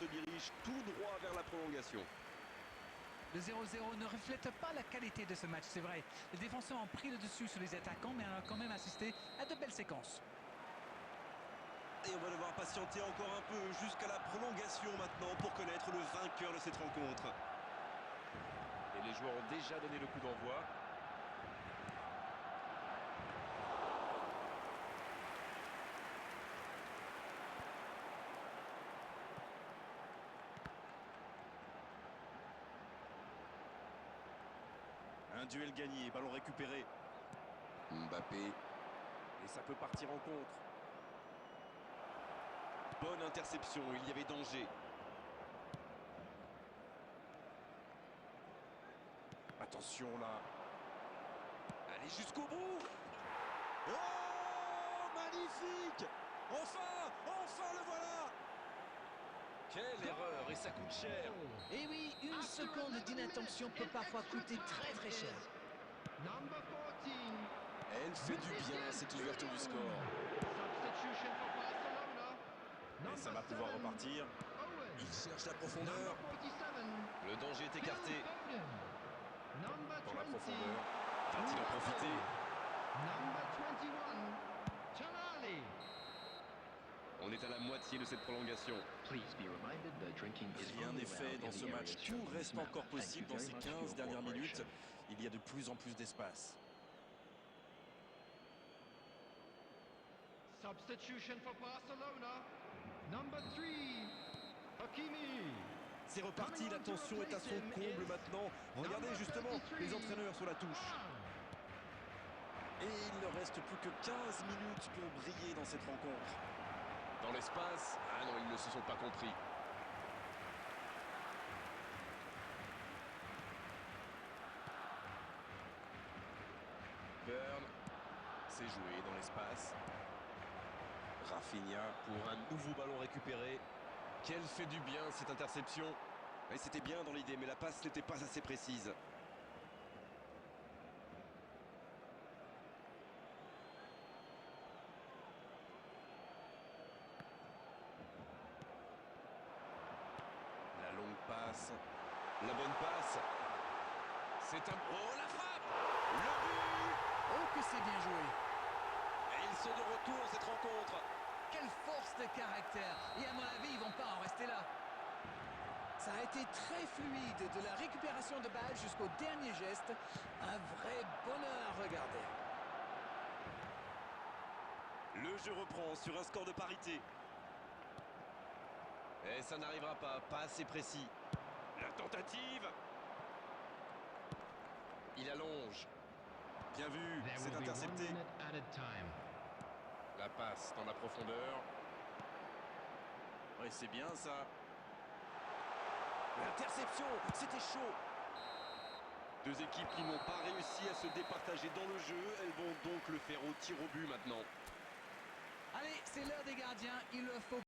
se dirige tout droit vers la prolongation. Le 0-0 ne reflète pas la qualité de ce match, c'est vrai. Les défenseurs ont pris le dessus sur les attaquants, mais on a quand même assisté à de belles séquences. Et on va devoir patienter encore un peu jusqu'à la prolongation maintenant pour connaître le vainqueur de cette rencontre. Et les joueurs ont déjà donné le coup d'envoi. Un duel gagné, ballon récupéré. Mbappé. Et ça peut partir en contre. Bonne interception, il y avait danger. Attention là. Allez jusqu'au bout. Oh, magnifique. Enfin le voilà. Quelle erreur, et ça coûte cher. Et oui, une seconde d'inattention peut parfois coûter très cher. Elle fait du bien, cette ouverture du score. Et ça va pouvoir repartir. Il cherche la profondeur. Le danger est écarté. Dans la profondeur. Va-t-il en profiter? On est à la moitié de cette prolongation. Rien n'est fait dans ce match. Tout reste encore possible dans ces 15 dernières minutes. Il y a de plus en plus d'espace. Substitution for Barcelona. Number 3, Hakimi. C'est reparti, la tension est à son comble maintenant. Regardez justement les entraîneurs sur la touche. Et il ne reste plus que 15 minutes pour briller dans cette rencontre. Dans l'espace, ah non, ils ne se sont pas compris. Burn, c'est joué dans l'espace. Rafinha pour un nouveau ballon récupéré. Quelle fait du bien cette interception. Et c'était bien dans l'idée, mais la passe n'était pas assez précise. La longue passe. La bonne passe. C'est un... Oh, la frappe. Le but. Oh, que c'est bien joué! Et ils sont de retour cette rencontre. Quelle force de caractère! Et à mon avis, ils vont pas en rester là. Ça a été très fluide, de la récupération de balle jusqu'au dernier geste. Un vrai bonheur à regarder. Le jeu reprend sur un score de parité. Et ça n'arrivera pas assez précis. La tentative. Il allonge. Bien vu, c'est intercepté. La passe dans la profondeur. Ouais, c'est bien ça. L'interception, c'était chaud. Deux équipes qui n'ont pas réussi à se départager dans le jeu. Elles vont donc le faire au tir au but maintenant. Allez, c'est l'heure des gardiens. Il leur faut